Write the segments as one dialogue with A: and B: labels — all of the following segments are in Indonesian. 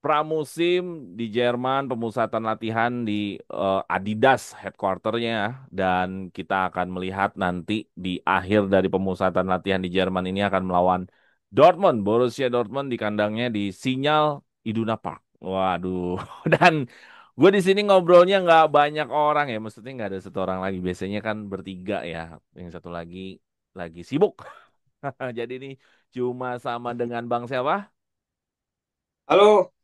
A: pramusim di Jerman, pemusatan latihan di Adidas headquarternya dan kita akan melihat nanti di akhir dari pemusatan latihan di Jerman ini akan melawan Dortmund, Borussia Dortmund di kandangnya di Sinyal Iduna Park. Waduh, dan gue di sini ngobrolnya nggak banyak orang ya, maksudnya nggak ada satu orang lagi. Biasanya kan bertiga ya, yang satu lagi sibuk. Jadi ini cuma sama dengan Bang siapa?
B: Halo,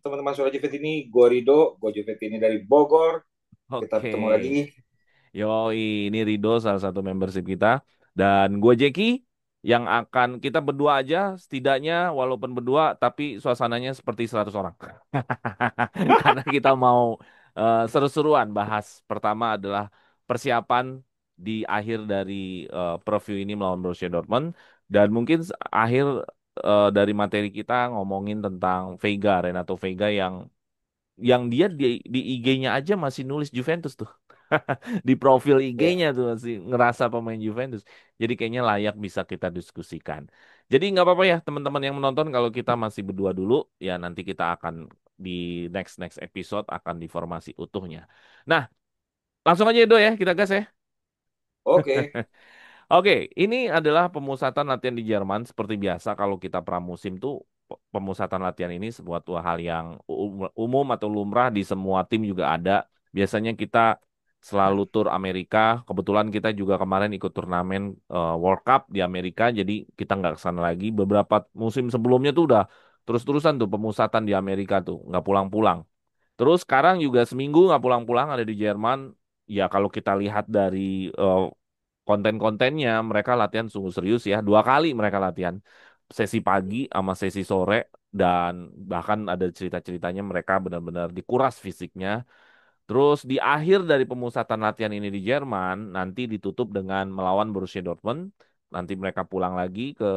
B: teman-teman suara JVT ini, gue Rido, gue JVT ini dari Bogor. Kita
A: Oke.
B: ketemu lagi.
A: Yoi, ini Rido salah satu membership kita. Dan gue Jeki yang akan kita berdua aja setidaknya walaupun berdua tapi suasananya seperti 100 orang. Karena kita mau seru-seruan bahas. Pertama adalah persiapan di akhir dari preview ini melawan Borussia Dortmund. Dan mungkin akhir dari materi kita ngomongin tentang Veiga, Renato Veiga yang dia di IG-nya aja masih nulis Juventus tuh. Di profil
B: Ya,
A: IG-nya tuh masih ngerasa pemain Juventus. Jadi kayaknya layak bisa kita diskusikan. Jadi nggak apa-apa ya teman-teman yang menonton kalau kita masih berdua dulu ya nanti kita akan di next next episode akan di formasi utuhnya. Nah, langsung aja Do ya kita gas ya.
B: oke.
A: Oke, ini adalah pemusatan latihan di Jerman. Seperti biasa kalau kita pramusim tuh pemusatan latihan ini sebuah hal yang umum atau lumrah di semua tim juga ada. Biasanya kita selalu tur Amerika. Kebetulan kita juga kemarin ikut turnamen World Cup di Amerika, jadi kita nggak ke sana lagi. Beberapa musim sebelumnya tuh udah terus-terusan tuh pemusatan di Amerika tuh, nggak pulang-pulang. Terus sekarang juga seminggu nggak pulang-pulang ada di Jerman. Ya kalau kita lihat dari konten-kontennya mereka latihan sungguh serius ya. 2 kali mereka latihan. Sesi pagi sama sesi sore dan bahkan ada cerita-ceritanya mereka benar-benar dikuras fisiknya. Terus di akhir dari pemusatan latihan ini di Jerman nanti ditutup dengan melawan Borussia Dortmund. Nanti mereka pulang lagi ke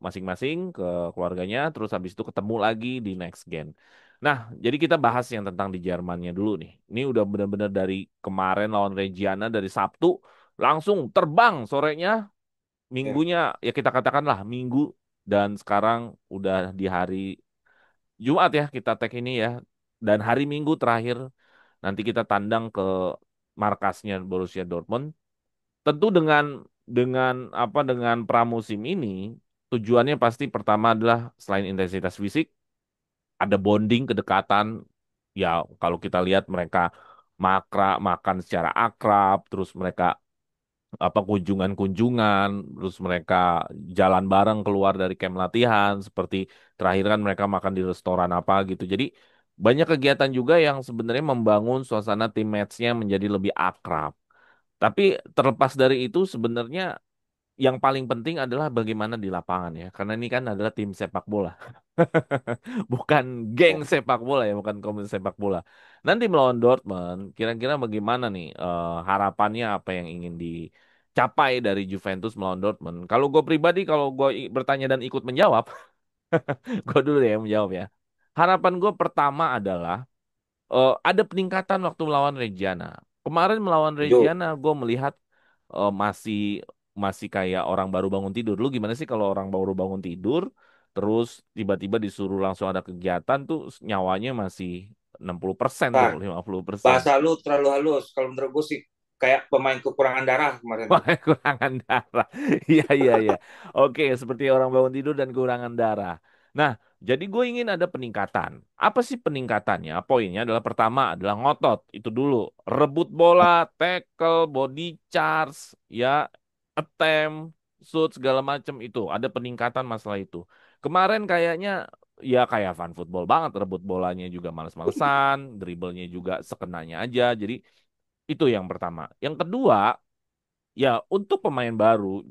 A: masing-masing ke keluarganya terus habis itu ketemu lagi di next game. Nah, jadi kita bahas yang tentang di Jermannya dulu nih. Ini udah benar-benar dari kemarin lawan Reggiana dari Sabtu langsung terbang sorenya,
B: Ya.
A: minggunya ya kita katakanlah minggu dan sekarang udah di hari Jumat ya kita tag ini ya. Dan hari Minggu terakhir nanti kita tandang ke markasnya Borussia Dortmund. Tentu dengan pramusim ini tujuannya pasti pertama adalah selain intensitas fisik ada bonding kedekatan. Ya kalau kita lihat mereka makan secara akrab, terus mereka kunjungan-kunjungan, terus mereka jalan bareng keluar dari camp latihan, seperti terakhir kan mereka makan di restoran apa gitu. Jadi banyak kegiatan juga yang sebenarnya membangun suasana tim match-nya menjadi lebih akrab. Tapi terlepas dari itu sebenarnya yang paling penting adalah bagaimana di lapangan ya, karena ini kan adalah tim sepak bola. Bukan geng
B: Ya.
A: sepak bola ya, bukan komunitas sepak bola. Nanti melawan Dortmund, kira-kira bagaimana nih harapannya apa yang ingin dicapai dari Juventus melawan Dortmund? Kalau gue pribadi, kalau gue bertanya dan ikut menjawab, gue dulu deh yang menjawab ya. Harapan gue pertama adalah ada peningkatan waktu melawan Reggiana. Kemarin melawan
B: Setuju.
A: Reggiana, gue melihat masih masih kayak orang baru bangun tidur. Lu gimana sih kalau orang baru bangun tidur, terus tiba-tiba disuruh langsung ada kegiatan tuh nyawanya masih 60% tuh,
B: Nah,
A: 50%.
B: bahasa lu terlalu halus. Kalau menurut gue sih kayak pemain kekurangan darah kemarin
A: Wah,
B: tuh.
A: kekurangan darah. Iya, iya, iya. Oke, seperti orang bangun tidur dan kekurangan darah. Nah, jadi gue ingin ada peningkatan. Apa sih peningkatannya? Poinnya adalah pertama adalah ngotot. Itu dulu. Rebut bola, tackle, body charge, ya, attempt, shoot, segala macam itu. Ada peningkatan masalah itu. Kemarin kayaknya ya kayak fun football banget. Rebut bolanya juga males-malesan. Dribblenya juga sekenanya aja. Jadi itu yang pertama. Yang kedua, ya, untuk pemain baru,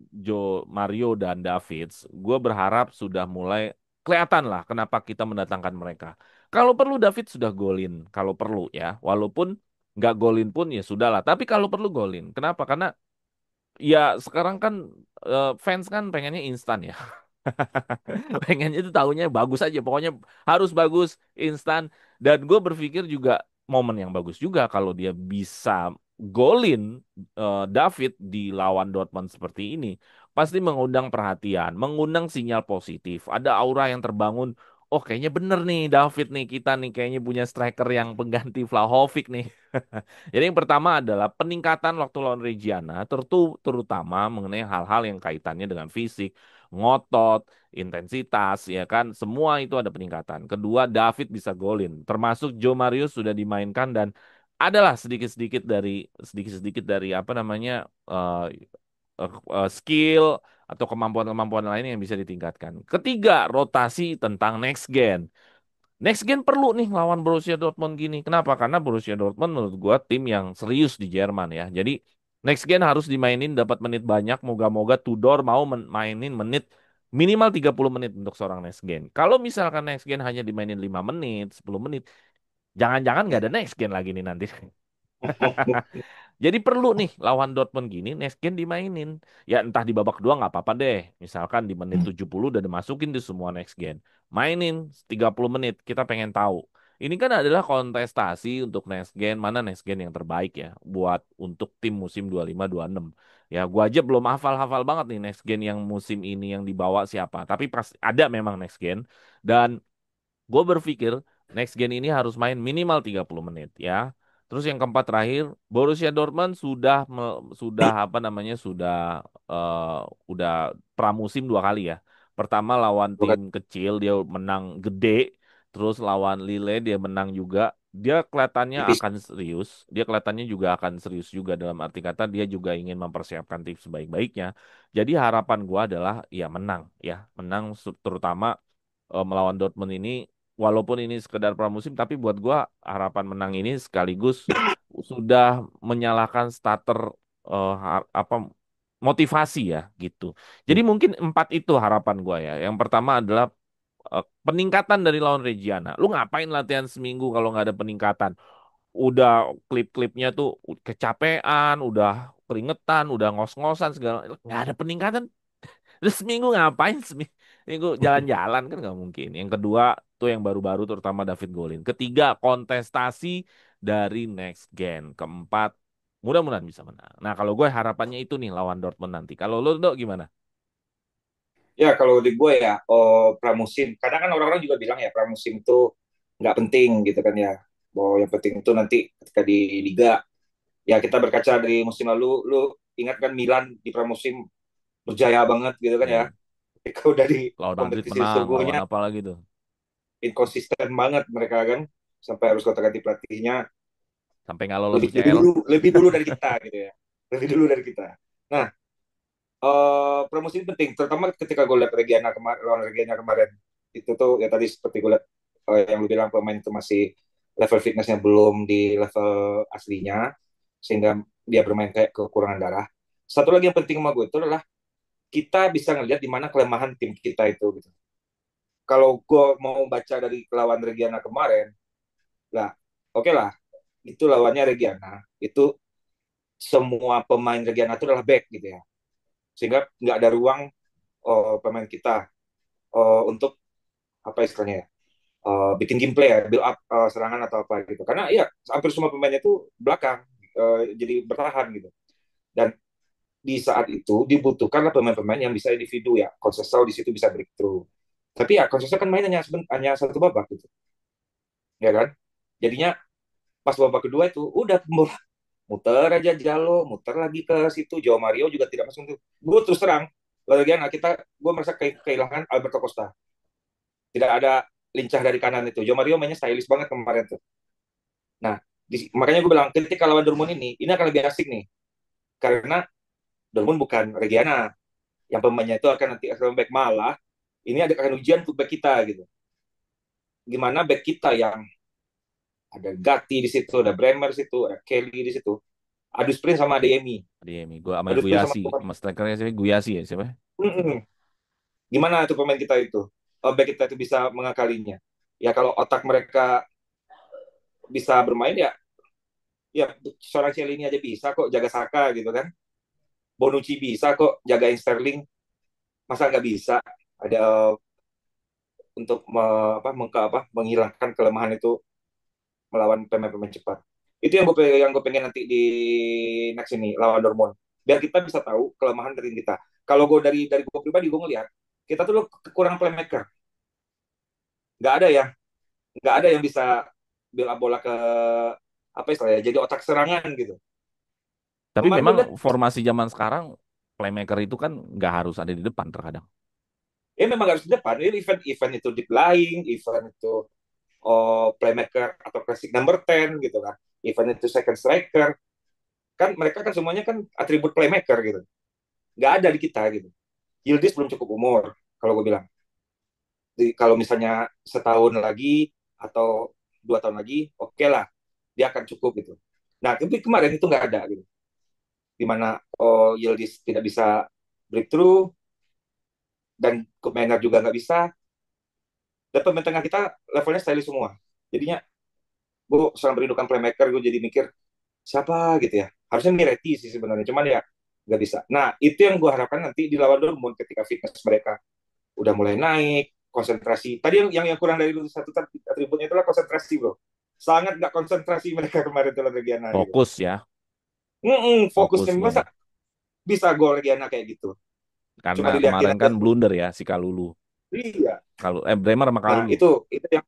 A: Mario dan Davids, gue berharap sudah mulai kelihatan lah kenapa kita mendatangkan mereka. Kalau perlu David sudah golin, kalau perlu ya, walaupun nggak golin pun ya sudah lah. Tapi kalau perlu golin, kenapa? Karena ya sekarang kan fans kan pengennya instan ya. Pengennya itu tahunya bagus aja, pokoknya harus bagus, instan. Dan gue berpikir juga momen yang bagus juga kalau dia bisa golin David di lawan Dortmund seperti ini, pasti mengundang perhatian, mengundang sinyal positif. Ada aura yang terbangun. oh kayaknya bener nih David nih kita nih kayaknya punya striker yang pengganti Vlahovic nih. Jadi yang pertama adalah peningkatan waktu lawan Reggiana, terutama mengenai hal-hal yang kaitannya dengan fisik, ngotot, intensitas, ya kan, semua itu ada peningkatan. Kedua, David bisa golin, termasuk Joe Marius sudah dimainkan dan adalah sedikit-sedikit dari apa namanya skill atau kemampuan-kemampuan lain yang bisa ditingkatkan. Ketiga, rotasi tentang next gen. Next gen perlu nih lawan Borussia Dortmund gini. Kenapa? Karena Borussia Dortmund menurut gua tim yang serius di Jerman ya. Jadi next gen harus dimainin dapat menit banyak. Moga-moga Tudor mau mainin menit minimal 30 menit untuk seorang next gen. Kalau misalkan next gen hanya dimainin 5 menit, 10 menit, jangan-jangan nggak ada
B: Ya.
A: next gen lagi nih nanti. Jadi perlu nih lawan Dortmund gini next gen dimainin. Ya entah di babak kedua nggak apa-apa deh. Misalkan di menit 70 udah dimasukin di semua next gen. Mainin 30 menit kita pengen tahu. Ini kan adalah kontestasi untuk next gen, mana next gen yang terbaik ya buat untuk tim musim 25-26. Ya gua aja belum hafal-hafal banget nih next gen yang musim ini yang dibawa siapa. Tapi pas ada memang next gen dan gue berpikir next gen ini harus main minimal 30 menit ya. Terus yang keempat terakhir, Borussia Dortmund sudah apa namanya udah pramusim 2 kali ya. Pertama lawan tim
B: Bukan
A: kecil dia menang gede, terus lawan Lille dia menang juga. Dia kelihatannya
B: tipis.
A: akan serius, dia kelihatannya juga akan serius juga dalam arti kata dia juga ingin mempersiapkan tim sebaik-baiknya. Jadi harapan gua adalah ya menang ya, menang terutama melawan Dortmund ini walaupun ini sekedar pramusim tapi buat gua harapan menang ini sekaligus sudah menyalakan starter apa motivasi ya gitu. Jadi mungkin empat itu harapan gua ya. Yang pertama adalah peningkatan dari lawan Reggiana. Lu ngapain latihan seminggu kalau nggak ada peningkatan? Udah klip-klipnya tuh kecapean, udah keringetan, udah ngos-ngosan segala, nggak ada peningkatan. Terus seminggu ngapain? Seminggu jalan-jalan kan nggak mungkin. Yang kedua tuh yang baru-baru terutama David Golin. Ketiga kontestasi dari next gen. Keempat mudah-mudahan bisa menang. Nah kalau gue harapannya itu nih lawan Dortmund nanti. Kalau lo Dok, gimana?
B: Ya kalau di gue ya, oh, pramusim. Kadang kan orang-orang juga bilang ya pramusim itu nggak penting gitu kan ya. Bahwa yang penting itu nanti ketika di liga. Ya kita berkaca dari musim lalu, lu ingat kan Milan di pramusim berjaya banget gitu kan ya.
A: Ya
B: Ketika udah di
A: lawan Madrid
B: kompetisi
A: menang, lawan
B: sesungguhnya
A: apa lagi tuh?
B: inkonsisten banget mereka kan. Sampai harus kata-kata pelatihnya
A: Sampai nggak lolos UCL.
B: lebih dulu dari kita gitu ya. Lebih dulu dari kita. Nah, promosi ini penting, terutama ketika gue lihat Reggiana kemarin, lawan Reggiana kemarin. Itu tuh ya tadi seperti gue lihat yang lu bilang pemain itu masih level fitnessnya belum di level aslinya, sehingga dia bermain kayak kekurangan darah. Satu lagi yang penting sama gue itu adalah kita bisa ngelihat di mana kelemahan tim kita itu. Gitu. Kalau gue mau baca dari lawan Reggiana kemarin, lah oke lah, itu lawannya Reggiana, itu semua pemain Reggiana itu adalah back gitu ya, sehingga nggak ada ruang pemain kita untuk apa istilahnya ya, bikin gameplay ya, build up serangan atau apa gitu. Karena ya hampir semua pemainnya itu belakang, jadi bertahan gitu. Dan di saat itu dibutuhkanlah pemain-pemain yang bisa individu ya. Konsesal di situ bisa breakthrough. Tapi ya Konsesal kan main hanya satu babak gitu, ya kan? Jadinya pas babak kedua itu udah muter aja Jalo, muter lagi ke situ. Joao Mario juga tidak masuk itu. Gue terus terang, lagian kita, gue merasa kehilangan Alberto Costa. Tidak ada lincah dari kanan itu. Joao Mario mainnya stylish banget kemarin tuh. Nah, makanya gue bilang ketika lawan Dortmund ini akan lebih asik nih. Karena Dortmund bukan Reggiana. Yang pemainnya itu akan nanti akan back, malah ini ada akan ujian untuk back kita gitu. Gimana back kita yang ada Gatti di situ, ada Bremer di situ, ada Kelly di situ. Adu sprint sama Adeyemi.
A: Dia ini gue sama
B: Adu sprint sama
A: Guyasi, sama strikernya siapa? Guyasi ya siapa?
B: gimana tuh pemain kita itu? Back kita itu bisa mengakalinya. Ya kalau otak mereka bisa bermain ya, ya seorang Cielini aja bisa kok jaga Saka gitu kan. Bonucci bisa kok jagain Sterling, masa nggak bisa ada untuk menghilangkan kelemahan itu melawan pemain-pemain cepat. Itu yang gue pengen nanti di next ini lawan Dortmund, biar kita bisa tahu kelemahan dari kita. Kalau gue dari gue pribadi gue ngelihat kita tuh kekurangan playmaker. nggak ada yang nggak ada yang bisa bela bola ke apa istilahnya jadi otak serangan gitu.
A: Tapi
B: Kemarin gue
A: memang
B: lihat
A: formasi zaman sekarang playmaker itu kan nggak harus ada di depan terkadang.
B: ya memang harus di depan. Ini event itu deep lying, event itu playmaker atau classic number 10 gitu kan. Event itu second striker. Kan mereka kan semuanya kan atribut playmaker gitu. Nggak ada di kita gitu. Yildiz belum cukup umur kalau gue bilang. Kalau misalnya setahun lagi atau 2 tahun lagi, oke okay lah, dia akan cukup gitu. Nah, tapi kemarin itu nggak ada gitu. Di mana Yildiz tidak bisa breakthrough dan Komenar juga nggak bisa. Dan pemain tengah kita levelnya stylish semua. Jadinya gue sangat merindukan playmaker. Gue jadi mikir siapa gitu ya. Harusnya Miretti sih sebenarnya, cuman ya nggak bisa. Nah, itu yang gue harapkan nanti di lawan Dortmund ketika fitness mereka udah mulai naik, konsentrasi. Tadi yang kurang dari satu atributnya itulah konsentrasi, bro. Sangat nggak konsentrasi mereka kemarin tuh lawan Reggiana gitu.
A: Fokus ya,
B: Fokusnya
A: fokus
B: masa
A: dia.
B: bisa gol Reggiana kayak gitu.
A: Karena
B: Cuma diliatin
A: kemarin
B: aja
A: kan
B: tuh.
A: blunder ya si Kalulu.
B: Iya.
A: Kalau Bremer sama
B: Nah,
A: Kalulu.
B: itu yang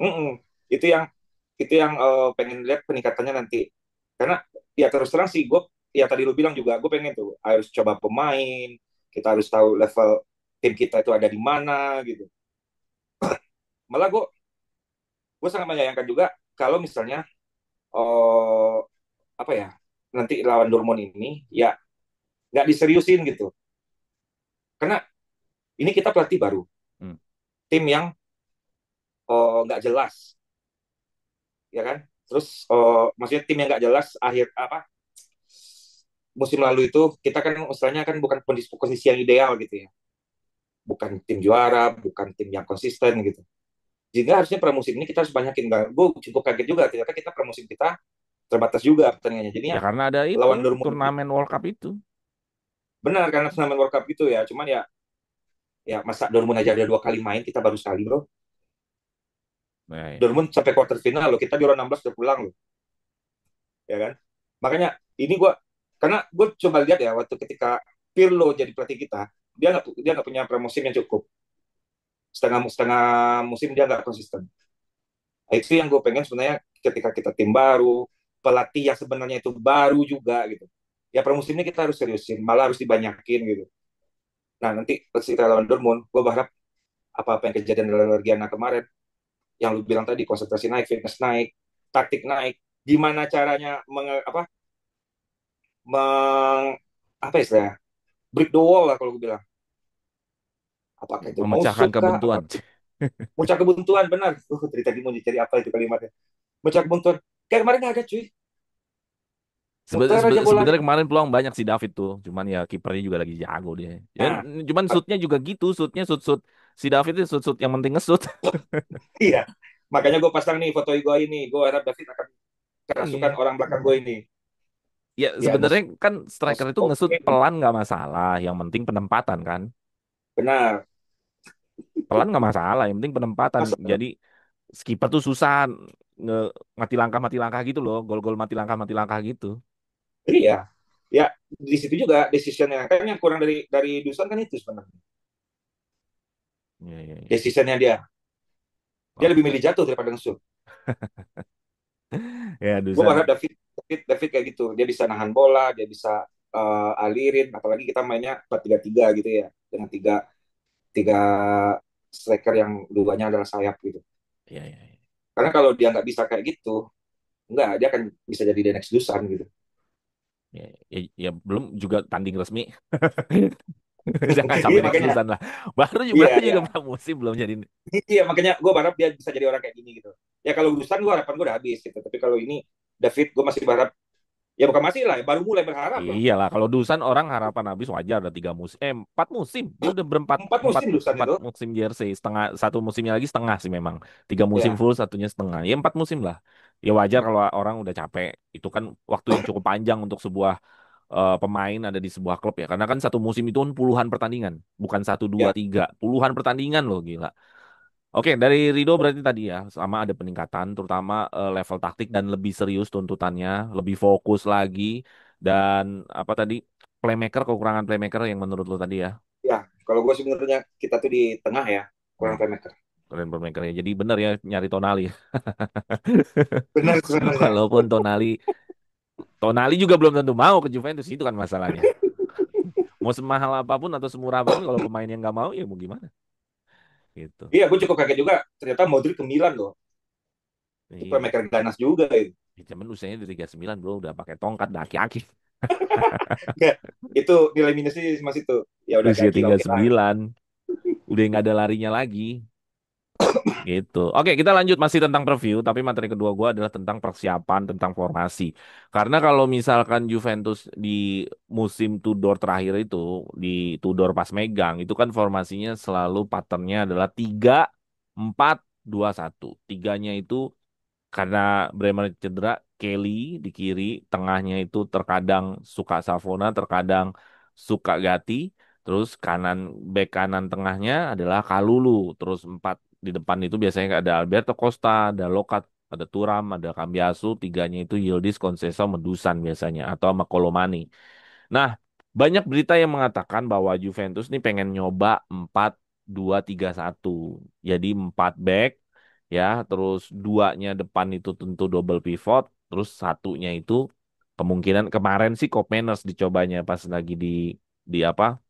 B: mm-mm, itu yang pengen lihat peningkatannya nanti. Karena ya terus terang sih gue ya tadi lu bilang juga gue pengen tuh harus coba pemain, kita harus tahu level tim kita itu ada di mana gitu. Malah gue sangat menyayangkan juga kalau misalnya oh apa ya nanti lawan Dortmund ini ya nggak diseriusin gitu. Karena ini kita pelatih baru,
A: Hmm.
B: tim yang nggak jelas, ya kan? Terus maksudnya tim yang nggak jelas akhir apa musim lalu itu kita kan istilahnya kan bukan posisi yang ideal gitu ya, bukan tim juara, bukan tim yang konsisten gitu. Jika harusnya pramusim ini kita harus banyakin. Gue cukup kaget juga ternyata kita pramusim kita terbatas juga pertandingannya. Jadinya
A: Ya karena ada itu
B: lawan Dortmund ini
A: turnamen World Cup itu.
B: benar karena turnamen World Cup gitu ya. Cuman ya masa Dortmund aja ada 2 kali main kita baru sekali bro.
A: Nah, ya.
B: Dortmund sampai quarter final loh. Kita di round 16 udah pulang loh, ya kan? Makanya ini gue karena gue coba lihat ya waktu ketika Pirlo jadi pelatih kita, dia nggak punya pramusim yang cukup. Setengah setengah musim dia nggak konsisten. Nah, itu yang gue pengen sebenarnya ketika kita tim baru, pelatih yang sebenarnya itu baru juga gitu. Ya pramusim ini kita harus seriusin, malah harus dibanyakin gitu. Nah nanti kita lawan Dortmund, gue berharap apa-apa yang kejadian dalam Legiana kemarin, yang lu bilang tadi konsentrasi naik, fitness naik, taktik naik, gimana caranya meng, apa istilahnya, break the wall lah kalau gue bilang. Apakah itu mau
A: Memecahkan
B: suka, apa
A: kebuntuan.
B: muncak kebuntuan benar. Dari tadi mau dicari apa itu kalimatnya. Muncak kebuntuan. Kayak kemarin ada cuy, muter aja bolanya.
A: Sebenarnya kemarin peluang banyak si David tuh, cuman ya kipernya juga lagi jago dia. Ya,
B: Nah,
A: cuman shootnya juga gitu, shootnya shoot si David itu shoot yang penting nge-shoot.
B: iya. Makanya gue pasang nih foto gue ini. Gue harap David akan kerasukan
A: Iya.
B: orang belakang gue ini.
A: Ya
B: Ya,
A: sebenarnya kan striker itu nge-shoot
B: oke.
A: pelan nggak masalah, yang penting penempatan kan.
B: Benar.
A: Pelan nggak masalah, yang penting penempatan.
B: Masa,
A: Jadi skipper tuh susah nge mati langkah gitu loh, gol-gol mati langkah gitu.
B: iya. Ya, di situ juga decisionnya. Kan yang kurang dari Dusan kan itu sebenarnya.
A: Iya, iya, iya.
B: Decisionnya dia. Dia
A: Wah,
B: lebih milih jatuh daripada nge-shoot.
A: ya
B: Gue
A: Dusan.
B: berharap David kayak gitu. Dia bisa nahan bola, dia bisa alirin. Apalagi kita mainnya 4-3-3 gitu ya. Dengan tiga, tiga striker yang duanya adalah sayap gitu.
A: Iya, iya, iya.
B: Karena kalau dia nggak bisa kayak gitu, nggak, dia akan bisa jadi the next Dusan gitu.
A: Ya, ya, ya, belum juga tanding resmi. Jangan sampai
B: Iya
A: next
B: makanya,
A: lusan lah.
B: iya,
A: Baru
B: iya.
A: juga pramusim belum jadi.
B: Iya, makanya gue berharap dia bisa jadi orang kayak gini gitu. Ya kalau Dusan gue harapan gue udah habis gitu. Tapi kalau ini David gue masih berharap, ya bukan masih lah, ya baru mulai berharap lah.
A: Iyalah, kalau Dusan orang harapan habis wajar ada 3 musim, 4 musim. Dia udah berempat
B: 4 musim Dusan
A: empat
B: itu.
A: musim jersey, setengah satu musimnya lagi setengah sih memang. 3 musim
B: Ya,
A: full, satunya setengah. Ya 4 musim lah. Ya wajar kalau orang udah capek. Itu kan waktu yang cukup panjang untuk sebuah pemain ada di sebuah klub ya. Karena kan satu musim itu kan puluhan pertandingan, bukan satu dua
B: ya,
A: tiga, puluhan pertandingan loh gila. Oke, dari Rido berarti tadi ya, sama ada peningkatan, terutama level taktik dan lebih serius tuntutannya, lebih fokus lagi, dan apa tadi, playmaker, kekurangan playmaker yang menurut lo tadi ya.
B: ya. Kalau gue sebenarnya kita tuh di tengah ya, kurang
A: Hmm.
B: playmaker.
A: playmakernya. Jadi benar ya nyari Tonali.
B: Benar sebenarnya.
A: Walaupun Tonali juga belum tentu mau ke Juventus, itu kan masalahnya. Mau semahal apapun atau semurah apapun kalau pemain yang nggak mau ya mau gimana gitu.
B: Iya, gue cukup kaget juga. Ternyata Modric ke Milan loh. Itu
A: Iya,
B: playmaker ganas juga itu.
A: cuman usianya di 39 bro, udah pakai tongkat, udah aki-aki.
B: Nggak, itu nilai minusnya masih itu. Ya udah
A: Usia
B: gaji
A: tiga
B: oke
A: puluh
B: lah.
A: sembilan udah nggak ada larinya lagi. Gitu. Oke, kita lanjut masih tentang preview, tapi materi kedua gua adalah tentang persiapan, tentang formasi. Karena kalau misalkan Juventus di musim Tudor terakhir itu, di Tudor pas megang, itu kan formasinya selalu patternnya adalah 3-4-2-1. Tiganya itu karena Bremer cedera, Kelly di kiri, tengahnya itu terkadang suka Savona, terkadang suka Gatti, terus back kanan tengahnya adalah Kalulu, terus empat di depan itu biasanya ada Alberto Costa, ada Lokat, ada Turam, ada Cambiasu, tiganya itu Yildiz, Conceição, Medusan biasanya, atau sama Colomani. Nah, banyak berita yang mengatakan bahwa Juventus nih pengen nyoba 4-2-3-1. Jadi 4 back ya, terus duanya depan itu tentu double pivot, terus satunya itu kemungkinan kemarin sih Kopenhagen dicobanya pas lagi di apa?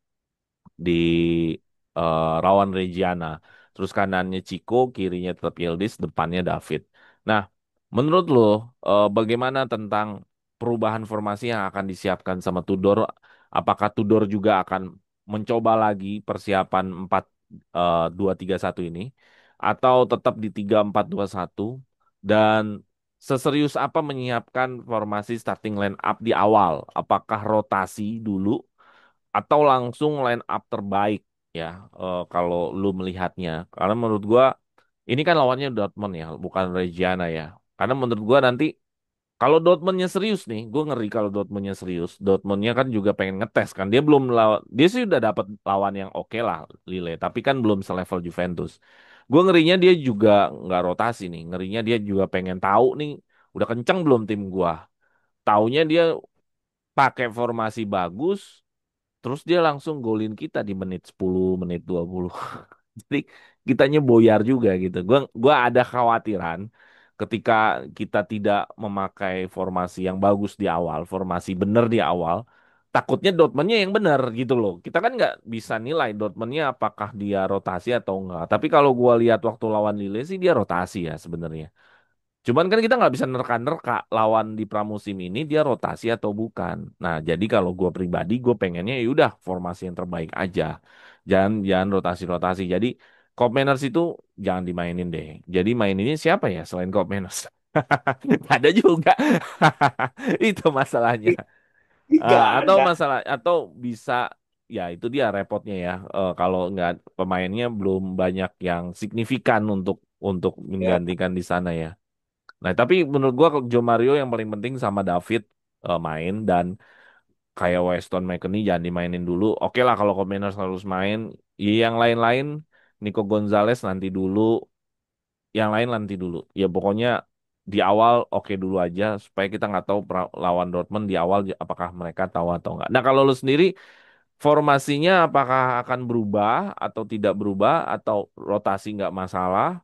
A: Di Rawan Reggiana. Terus kanannya Chico, kirinya tetap Yildiz, depannya David. Nah, menurut lo bagaimana tentang perubahan formasi yang akan disiapkan sama Tudor? Apakah Tudor juga akan mencoba lagi persiapan 4-2-3-1 ini atau tetap di 3-4-2-1 dan seserius apa menyiapkan formasi starting line up di awal? Apakah rotasi dulu atau langsung line up terbaik ya kalau lu melihatnya karena menurut gua ini kan lawannya Dortmund ya bukan Reggiana ya karena menurut gua nanti kalau Dortmundnya serius nih gua ngeri kalau Dortmundnya serius Dortmundnya kan juga pengen ngetes kan dia belum lawan dia sih udah dapat lawan yang oke lah Lille tapi kan belum selevel Juventus gua ngerinya dia juga nggak rotasi nih ngerinya dia juga pengen tahu nih udah kenceng belum tim gua taunya dia pakai formasi bagus. Terus dia langsung golin kita di menit 10, menit 20. Jadi kitanya boyar juga gitu. Gua ada khawatiran ketika kita tidak memakai formasi yang bagus di awal, formasi benar di awal, takutnya Dortmundnya yang benar gitu loh. Kita kan nggak bisa nilai Dortmundnya apakah dia rotasi atau enggak. Tapi kalau gua lihat waktu lawan Lille sih dia rotasi ya sebenarnya. Cuman kan kita nggak bisa nerka-nerka lawan di pramusim ini dia rotasi atau bukan. Nah, jadi kalau gue pribadi gue pengennya ya udah formasi yang terbaik aja. Jangan jangan rotasi-rotasi. Jadi Koopmeiners itu jangan dimainin deh. Jadi maininnya siapa ya selain Koopmeiners? Ada juga. Itu masalahnya.
B: Nggak
A: Atau
B: ada.
A: masalah atau bisa ya itu dia repotnya ya. Kalau nggak pemainnya belum banyak yang signifikan untuk
B: Ya,
A: menggantikan di sana ya. Nah, tapi menurut gua Joe Mario yang paling penting sama David main dan kayak Weston McKennie jangan dimainin dulu. Oke lah kalau Komeners harus main, ya yang lain-lain Nico Gonzalez nanti dulu, yang lain nanti dulu. Ya pokoknya di awal oke dulu aja supaya kita nggak tahu lawan Dortmund di awal apakah mereka tahu atau nggak. Nah, kalau lu sendiri formasinya apakah akan berubah atau tidak berubah atau rotasi nggak masalah?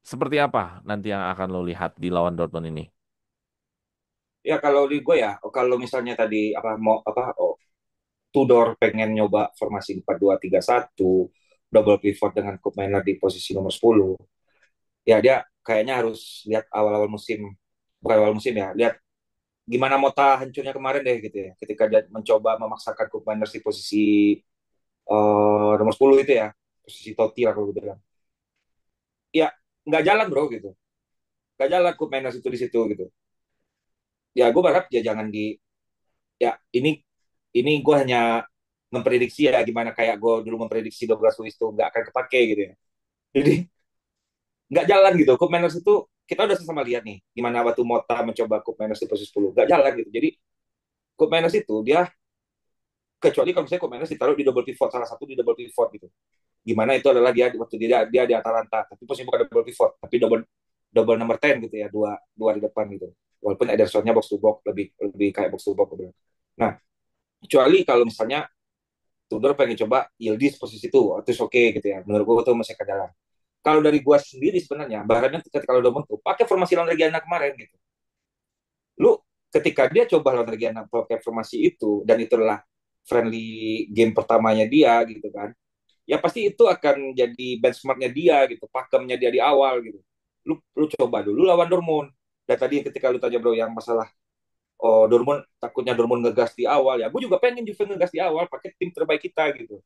A: Seperti apa nanti yang akan lo lihat di lawan Dortmund ini?
B: ya kalau di gue ya, kalau misalnya tadi apa mau apa Tudor pengen nyoba formasi 4-2-3-1, double pivot dengan Koopmeiners di posisi nomor 10. Ya dia kayaknya harus lihat awal-awal musim, bukan awal musim ya, lihat gimana Mota hancurnya kemarin deh gitu ya. Ketika dia mencoba memaksakan Koopmeiners di posisi nomor 10 itu ya, posisi Totti lah kalau gue bilang. Ya nggak jalan bro gitu. Nggak jalan Koopmeiners itu di situ gitu. Ya gue berharap ya jangan di ya ini gue hanya memprediksi ya gimana kayak gue dulu memprediksi Douglas Luiz itu nggak akan kepake gitu ya. Jadi nggak jalan gitu. Cup Miners itu kita udah sama lihat nih gimana waktu Mota mencoba Cup Miners di posisi 10 nggak jalan gitu. Jadi Cup Miners itu dia kecuali kalau misalnya Cup Miners ditaruh di double pivot salah satu di double pivot gitu. Gimana itu adalah dia waktu dia di Atalanta tapi posisi bukan double pivot tapi double double number 10 gitu ya dua dua di depan gitu. Walaupun Edersonnya box to box lebih lebih kayak box to box gitu. Nah kecuali kalau misalnya Tudor pengen coba Yildiz posisi itu, itu oke gitu ya. Menurut gue itu masih ke jalan. kalau dari gua sendiri sebenarnya bahannya ketika kalau Dortmund tuh pakai formasi lawan Reggiana kemarin gitu. Lu ketika dia coba lawan Reggiana pakai formasi itu dan itu adalah friendly game pertamanya dia gitu kan, ya pasti itu akan jadi benchmarknya dia gitu, pakemnya dia di awal gitu. Lu coba dulu lawan Dortmund. Dan tadi ketika lu tanya bro yang masalah Dortmund takutnya Dortmund ngegas di awal, ya gue juga pengen Juve ngegas di awal pakai tim terbaik kita gitu.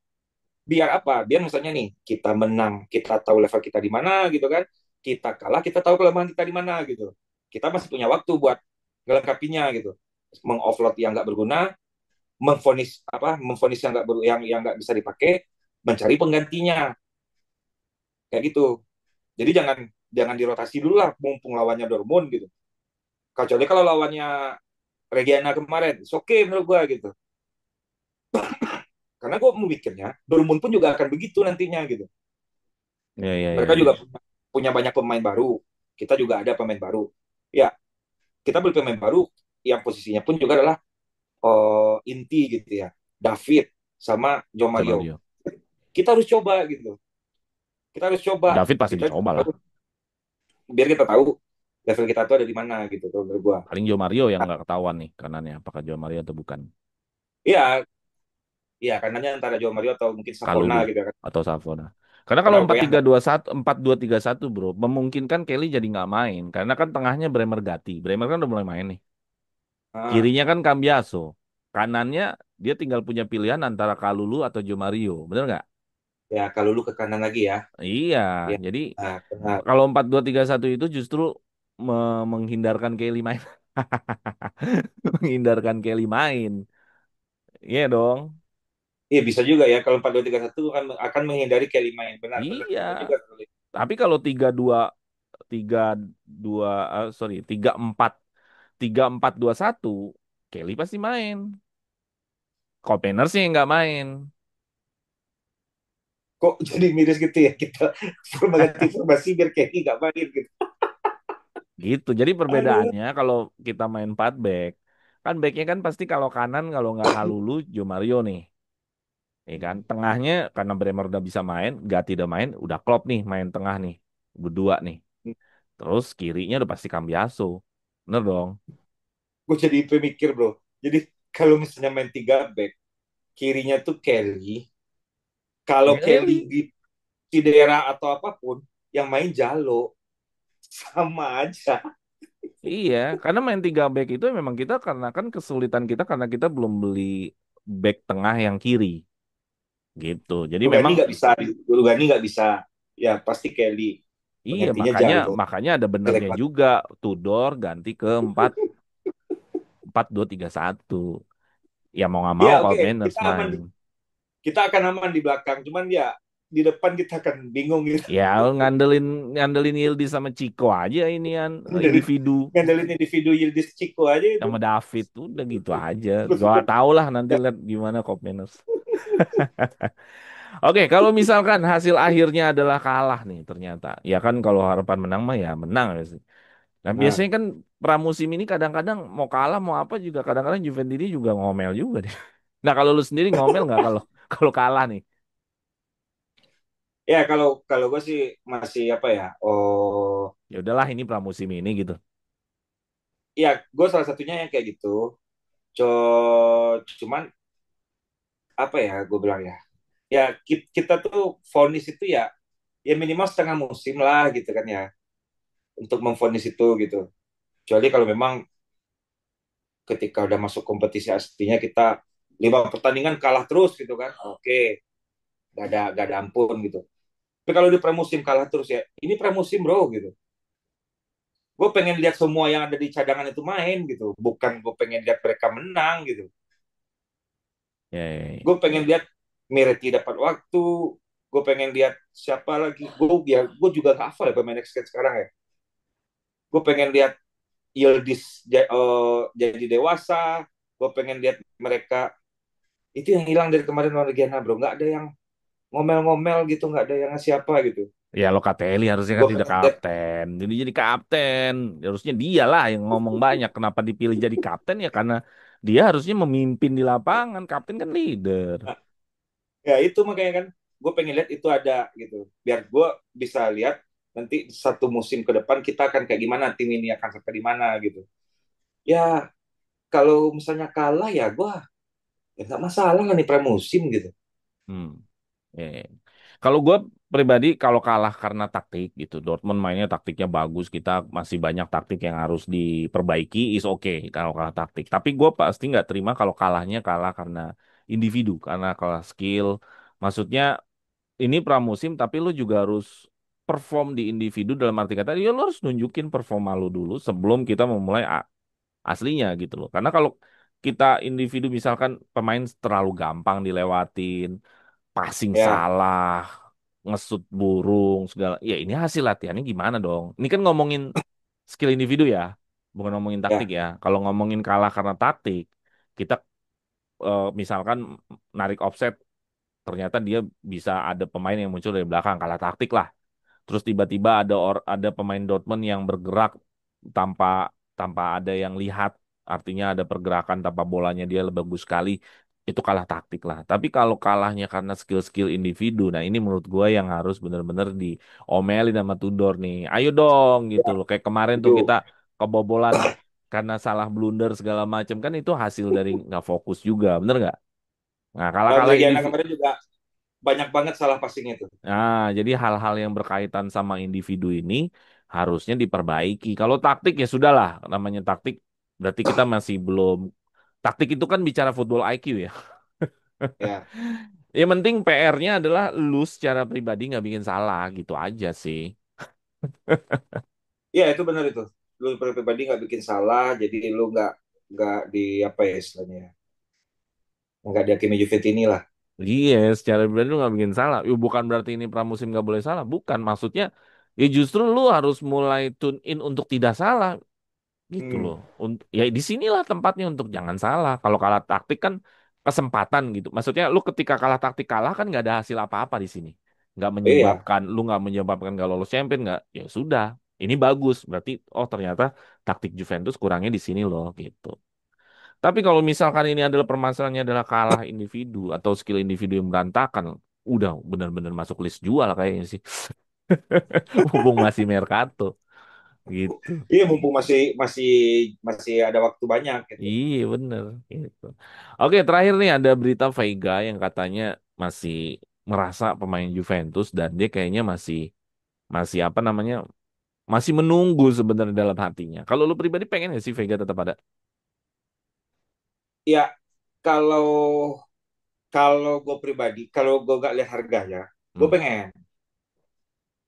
B: Biar apa? Biar misalnya nih kita menang, kita tahu level kita di mana gitu kan. Kita kalah, kita tahu kelemahan kita di mana gitu. Kita masih punya waktu buat ngelengkapinya gitu. Mengoffload yang nggak berguna, memfonis yang nggak yang nggak bisa dipakai, mencari penggantinya kayak gitu. Jadi jangan jangan dirotasi dulu lah mumpung lawannya Dortmund gitu. Kecuali kalau lawannya Reggiana kemarin, oke okay menurut gue gitu. Karena gue memikirnya Dortmund pun juga akan begitu nantinya gitu.
A: Ya, ya,
B: Mereka
A: ya,
B: juga
A: ya.
B: punya banyak pemain baru. Kita juga ada pemain baru. Ya, kita beli pemain baru yang posisinya pun juga adalah inti gitu ya. David sama Jo
A: Coba
B: Mario.
A: Mario.
B: Kita harus coba gitu. Kita harus coba.
A: David pasti
B: Kita
A: dicoba lah.
B: tahu, biar kita tahu level kita tuh ada di mana gitu kalau menurut gua.
A: Paling Joe Mario yang nggak ketahuan nih kanannya. Apakah Joe Mario atau bukan.
B: Iya, iya karenanya antara Jo Mario atau mungkin Savona
A: Kalulu
B: gitu kan.
A: atau Savona. Karena
B: Karena
A: kalau
B: gue
A: empat
B: yang
A: tiga dua satu, 4-2-3-1 bro, memungkinkan Kelly jadi nggak main. Karena kan tengahnya Bremer Gatti. Bremer kan udah mulai main nih.
B: ah,
A: Kirinya kan Cambiaso. Kanannya dia tinggal punya pilihan antara Kalulu atau Joe Mario. Bener nggak?
B: ya kalau lu ke kanan lagi ya.
A: Iya.
B: Ya,
A: Jadi
B: benar.
A: kalau 4-2-3-1 itu justru menghindarkan Kelly main. Menghindarkan Kelly main. Iya dong.
B: Iya bisa juga ya kalau 4-2-3-1 akan menghindari Kelly main. Benar, benar,
A: Iya.
B: benar juga.
A: Tapi kalau 3-2 3-2 sorry 3-4 3-4-2-1 Kelly pasti main. Kopener sih nggak main.
B: Kok jadi miris gitu ya kita ganti formasi biar Kelly nggak main gitu.
A: Gitu. Jadi
B: Aduh.
A: perbedaannya kalau kita main 4 back, kan backnya kan pasti kalau kanan kalau nggak Kalulu, Jo Mario nih. Ya kan, tengahnya karena Bremer udah bisa main, Gatti udah main, udah klop nih main tengah nih, berdua nih. Terus kirinya udah pasti Cambiaso, bener dong.
B: Gue jadi pemikir bro. Jadi kalau misalnya main 3 back, kirinya tuh Kelly. Kalau
A: Ya
B: Kelly
A: Eli,
B: di Sidera atau apapun, yang main Jalo sama aja.
A: iya, karena main 3 back itu memang kita karena kan kesulitan kita karena kita belum beli back tengah yang kiri, gitu. Jadi
B: Lugani
A: memang
B: nggak bisa, Lugani nggak bisa. Ya pasti Kelly.
A: iya
B: Penggantinya
A: makanya
B: Jalo.
A: makanya ada
B: Jelek
A: benernya
B: banget.
A: juga Tudor ganti ke 4-4-2-3-1. Ya mau nggak mau
B: Ya
A: kalau
B: oke,
A: Manners
B: kita aman.
A: main.
B: Kita akan aman di belakang. Cuman ya di depan kita akan bingung gitu.
A: Ya ngandelin ngandelin Yildiz sama Chico aja ini yang
B: Ngandelin,
A: individu
B: ngandelin individu Yildiz Ciko aja itu.
A: sama David udah gitu aja.
B: Terus
A: Gak
B: udah
A: tau lah nanti lihat gimana Kop Manners. Oke, kalau misalkan hasil akhirnya adalah kalah nih ternyata. Ya kan kalau harapan menang mah ya menang ya sih. Nah,
B: benar.
A: biasanya kan pramusim ini kadang-kadang mau kalah mau apa juga kadang-kadang Juventus ini juga ngomel juga deh. Nah, kalau lu sendiri ngomel nggak kalau kalau kalah nih?
B: Ya kalau kalau gue sih masih apa ya?
A: Ya udahlah ini pramusim ini gitu.
B: Ya gue salah satunya yang kayak gitu. Cuman apa ya gue bilang ya? Ya kita tuh vonis itu ya ya minimal setengah musim lah gitu kan ya untuk memvonis itu gitu. Kecuali kalau memang ketika udah masuk kompetisi aslinya kita 5 pertandingan kalah terus gitu kan. Oke, gak ada ampun gitu. Tapi kalau di pramusim kalah terus ya, ini pramusim bro gitu. Gue pengen lihat semua yang ada di cadangan itu main gitu. Bukan gue pengen lihat mereka menang gitu.
A: Ya, ya, ya.
B: Gue pengen lihat Mireti dapat waktu. Gue pengen lihat siapa lagi. Gue juga gak hafal ya pemain next sekarang ya. Gue pengen lihat Yildiz jadi dewasa. Gue pengen lihat mereka itu yang hilang dari kemarin lawan Regina bro. Nggak ada yang ngomel-ngomel gitu, nggak ada yang siapa gitu.
A: Ya Locatelli harusnya kan
B: Gue
A: tidak
B: pengen lihat
A: kapten. Jadi kapten. Harusnya dia lah yang ngomong banyak. Kenapa dipilih jadi kapten ya karena dia harusnya memimpin di lapangan. Kapten kan leader.
B: nah, ya itu makanya kan. gue pengen lihat itu ada gitu, biar gue bisa lihat nanti satu musim ke depan kita akan kayak gimana, tim ini akan sampai di mana gitu. Ya kalau misalnya kalah ya gue ya nggak masalah lah nih pramusim gitu.
A: Hmm. Eh. Kalau gue pribadi kalau kalah karena taktik gitu, Dortmund mainnya taktiknya bagus, kita masih banyak taktik yang harus diperbaiki, is okay kalau kalah taktik. Tapi gue pasti nggak terima kalau kalahnya kalah karena individu, karena kalah skill. Maksudnya ini pramusim, tapi lu juga harus perform di individu dalam arti kata, ya lu harus nunjukin performa lu dulu sebelum kita memulai aslinya gitu loh. Karena kalau kita individu misalkan pemain terlalu gampang dilewatin, passing
B: Ya,
A: salah, ngesut burung segala. Ya ini hasil latihannya gimana dong? Ini kan ngomongin skill individu ya, bukan ngomongin taktik
B: ya,
A: ya. Kalau ngomongin kalah karena taktik, kita misalkan narik offset, ternyata dia bisa ada pemain yang muncul dari belakang, kalah taktik lah. Terus tiba-tiba ada pemain Dortmund yang bergerak tanpa tanpa ada yang lihat, artinya ada pergerakan tanpa bolanya dia lebih bagus sekali. Itu kalah taktik lah. Tapi kalau kalahnya karena skill-skill individu, nah ini menurut gue yang harus benar-benar diomelin sama Tudor nih. Ayo dong gitu loh. Kayak kemarin tuh kita
B: itu.
A: kebobolan karena salah blunder segala macam kan itu hasil dari nggak fokus juga, bener nggak? Nah,
B: Lawan
A: kalah-kalah
B: Legiana
A: individu.
B: kemarin juga banyak banget salah passing itu.
A: Nah, jadi hal-hal yang berkaitan sama individu ini harusnya diperbaiki. Kalau taktik ya sudahlah, namanya taktik berarti kita masih belum. Taktik itu kan bicara football IQ ya.
B: Ya,
A: Yang penting PR-nya adalah lu secara pribadi nggak bikin salah gitu aja sih.
B: iya itu benar itu. Lu pribadi nggak bikin salah, jadi lu nggak di apa ya istilahnya, ya, nggak dihakimi Juventus lah.
A: Iya, secara pribadi lu nggak bikin salah. Ya, bukan berarti ini pramusim nggak boleh salah. Bukan, maksudnya ya justru lu harus mulai tune in untuk tidak salah. Gitu
B: Hmm.
A: loh. Untuk ya di sinilah tempatnya untuk jangan salah. Kalau kalah taktik kan kesempatan gitu. Maksudnya lu ketika kalah taktik kalah kan nggak ada hasil apa-apa di sini.
B: Iya,
A: Nggak menyebabkan nggak lolos champion nggak. Ya sudah. Ini bagus. Berarti oh ternyata taktik Juventus kurangnya di sini loh gitu. Tapi kalau misalkan ini adalah permasalahannya adalah kalah individu atau skill individu yang berantakan, udah benar-benar masuk list jual kayaknya sih. Mumpung masih Mercato gitu.
B: iya mumpung masih masih masih ada waktu banyak gitu.
A: Iya bener gitu. Oke terakhir nih ada berita Veiga yang katanya masih merasa pemain Juventus dan dia kayaknya masih masih apa namanya masih menunggu sebenarnya dalam hatinya. Kalau lu pribadi pengen nggak sih Veiga tetap ada?
B: Ya kalau kalau gue pribadi, kalau gue gak lihat harganya, gue
A: Hmm.
B: pengen.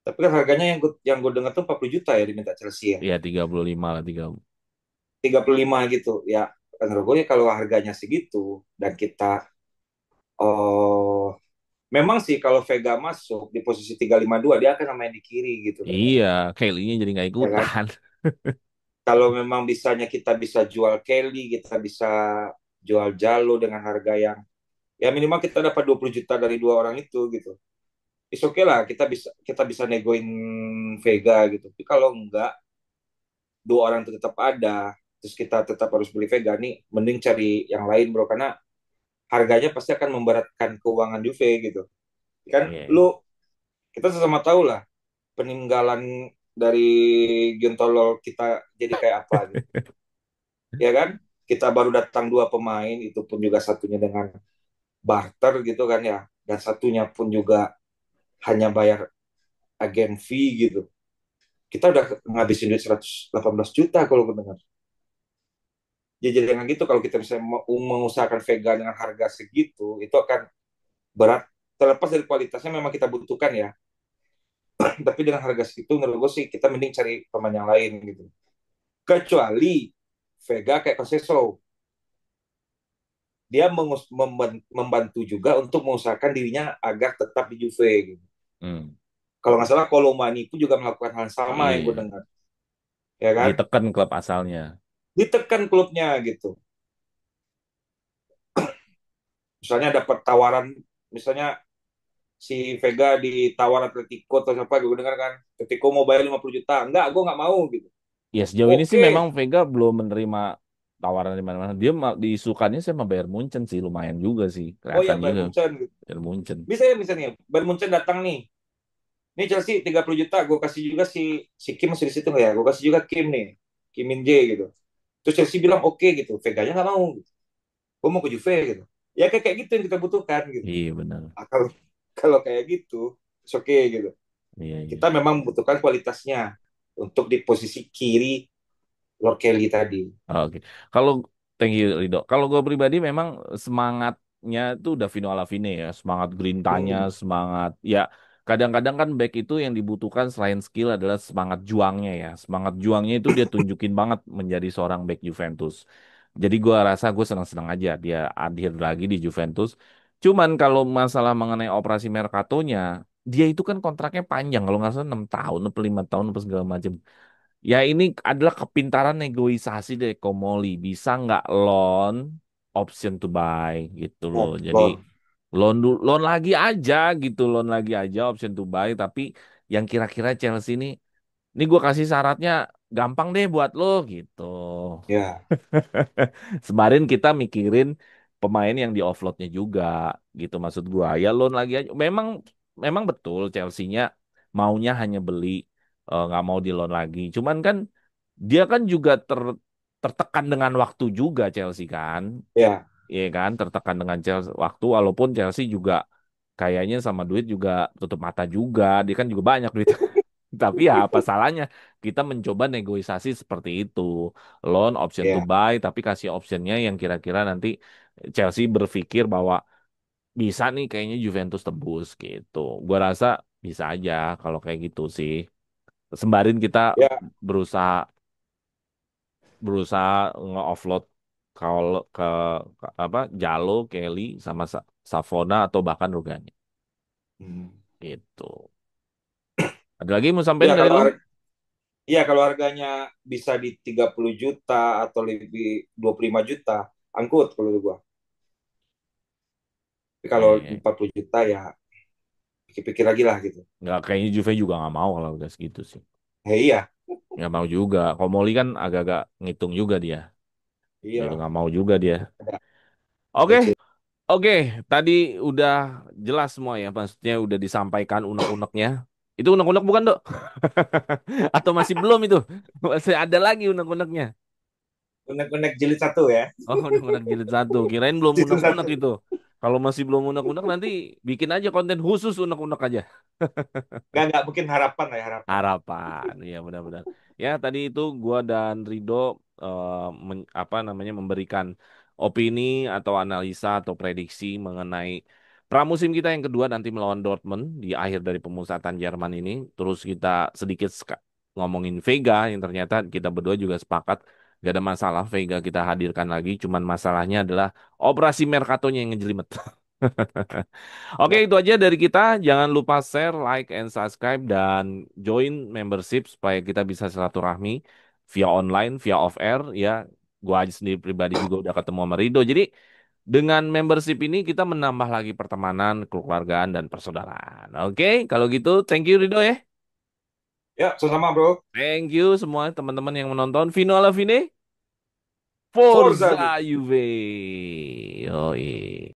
B: Tapi kan harganya yang gue dengar tuh 40 juta ya diminta Chelsea ya.
A: Iya 35 lah 3.
B: 35 gitu. Ya menurut gue ya kalau harganya segitu dan kita oh memang sih kalau Vega masuk di posisi 352 dia akan main di kiri gitu kan ya.
A: Iya, Kelly-nya jadi nggak
B: Ya kan?
A: ikutan.
B: Kalau memang bisanya kita bisa jual Kelly, kita bisa jual Jalo dengan harga yang ya minimal kita dapat 20 juta dari dua orang itu gitu. Is oke lah kita bisa negoin Vega gitu. Tapi kalau enggak dua orang itu tetap ada terus kita tetap harus beli Vega nih mending cari yang lain bro karena harganya pasti akan memberatkan keuangan Juve gitu. Kan
A: Iya.
B: lu kita sama tahu lah peninggalan dari Giontolo kita jadi kayak apa gitu. Ya kan? Kita baru datang dua pemain itu pun juga satunya dengan barter gitu kan ya dan satunya pun juga hanya bayar agen fee gitu. Kita udah ngabisin duit 118 juta kalau gue dengar. Ya jadi dengan gitu kalau kita bisa mengusahakan Vega dengan harga segitu itu akan berat terlepas dari kualitasnya memang kita butuhkan ya. Tapi dengan harga segitu menurut gue sih kita mending cari pemain yang lain gitu. Kecuali Vega kayak Conceição dia membantu juga untuk mengusahakan dirinya agar tetap di Juve gitu.
A: Hmm.
B: Kalau nggak salah Kolomani pun juga melakukan hal yang sama yang gue
A: Iya.
B: dengar, ya kan?
A: Ditekan klub asalnya.
B: Ditekan klubnya gitu. Misalnya dapat tawaran, misalnya si Vega ditawar Atletico atau siapa gue dengar kan, Atletico mau bayar 50 juta, enggak, gue nggak mau gitu.
A: Ya sejauh ini sih
B: Oke,
A: memang Vega belum menerima tawaran di mana-mana. Dia disukannya saya sama Bayern Munchen sih, lumayan juga sih,
B: Oh ya,
A: kelihatan
B: Bayern
A: juga
B: Munchen gitu.
A: Bayern Munchen.
B: Bisa ya misalnya Bayern Munchen datang nih. Nih Chelsea 30 juta, gue kasih juga si Kim masih di situ nggak ya? Gue kasih juga Kim nih, Kim Min Jae gitu. Terus Chelsea bilang oke gitu, Vega-nya nggak mau. Gitu. Gue mau ke Juve gitu. Ya kayak gitu yang kita butuhkan gitu.
A: Iya benar.
B: Ah, kalau kalau kayak gitu, oke okay, gitu.
A: Iya iya.
B: Kita memang membutuhkan kualitasnya untuk di posisi kiri Lord Kelly tadi.
A: Oke. Kalau thank you Rido. Kalau gue pribadi memang semangatnya itu udah Vino Alavine ya, semangat grintanya,
B: Hmm.
A: semangat ya. Kadang-kadang kan back itu yang dibutuhkan selain skill adalah semangat juangnya ya. Semangat juangnya itu dia tunjukin banget menjadi seorang back Juventus. Jadi gue rasa gue senang-senang aja dia hadir lagi di Juventus. Cuman kalau masalah mengenai operasi Mercatonya, dia itu kan kontraknya panjang kalau nggak salah 6 tahun atau 5 tahun apa segala macam. Ya ini adalah kepintaran negosiasi dari Komoli. Bisa nggak loan option to buy gitu loh.
B: Oh,
A: Jadi
B: Lord.
A: loan lagi aja gitu, loan lagi aja option to buy. Tapi yang kira-kira Chelsea ini gue kasih syaratnya gampang deh buat lo gitu.
B: Ya,
A: Semarin kita mikirin pemain yang di offloadnya juga gitu maksud gua. Ya loan lagi aja. Memang betul Chelsea-nya maunya hanya beli nggak mau di loan lagi. Cuman kan dia kan juga tertekan dengan waktu juga Chelsea kan.
B: ya,
A: Iya kan tertekan dengan Chelsea waktu walaupun Chelsea juga kayaknya sama duit juga tutup mata juga. Dia kan juga banyak duit. Tapi ya apa salahnya kita mencoba negosiasi seperti itu. Loan option to
B: ya,
A: buy tapi kasih optionnya yang kira-kira nanti Chelsea berpikir bahwa bisa nih kayaknya Juventus tebus gitu. Gua rasa bisa aja kalau kayak gitu sih. Sembarin kita
B: ya.
A: berusaha berusaha nge-offload kalau ke apa Jalo, Kelly sama Savona atau bahkan Rugani
B: Hmm.
A: gitu. Ada lagi yang mau sampein
B: Ya
A: dari
B: kalau
A: lu?
B: ya kalau harganya bisa di 30 juta atau lebih 25 juta, angkut kalau gua. Tapi kalau
A: Eh,
B: 40 juta ya pikir-pikir lagi lah gitu.
A: nggak kayaknya Juve juga nggak mau kalau udah segitu sih.
B: Iya,
A: Nggak mau juga. Komoli kan agak-agak ngitung juga dia. Dia udah
B: iyalah.
A: nggak mau juga dia.
B: Ada
A: Oke,
B: DC.
A: oke. Tadi udah jelas semua ya. Maksudnya udah disampaikan unek-uneknya. Itu unek-unek bukan, Dok? Atau masih belum itu? Masih ada lagi unek-uneknya.
B: Unek-unek jilid satu ya.
A: Oh, unek-unek jilid satu. Kirain belum
B: Season
A: unek-unek
B: satu.
A: itu. Kalau masih belum unek-unek nanti bikin aja konten khusus unek-unek aja.
B: Nggak mungkin harapan lah ya, harapan.
A: Harapan, ya benar-benar. Ya tadi itu gua dan Rido apa namanya memberikan opini atau analisa atau prediksi mengenai pramusim kita yang kedua nanti melawan Dortmund di akhir dari pemusatan Jerman ini. Terus kita sedikit ngomongin Vega yang ternyata kita berdua juga sepakat gak ada masalah Vega kita hadirkan lagi. Cuman masalahnya adalah operasi Mercatonya yang ngejelimet. Oke,
B: Ya,
A: itu aja dari kita. Jangan lupa share, like, and subscribe, dan join membership supaya kita bisa silaturahmi via online, via off air. Ya, gua aja sendiri pribadi juga udah ketemu sama Rido. Jadi, dengan membership ini kita menambah lagi pertemanan, kekeluargaan, dan persaudaraan. Oke, kalau gitu, thank you Rido ya.
B: ya, sama bro.
A: Thank you semua teman-teman yang menonton. Vino Alavine,
B: Forza.
A: Forza Juve. Yoi.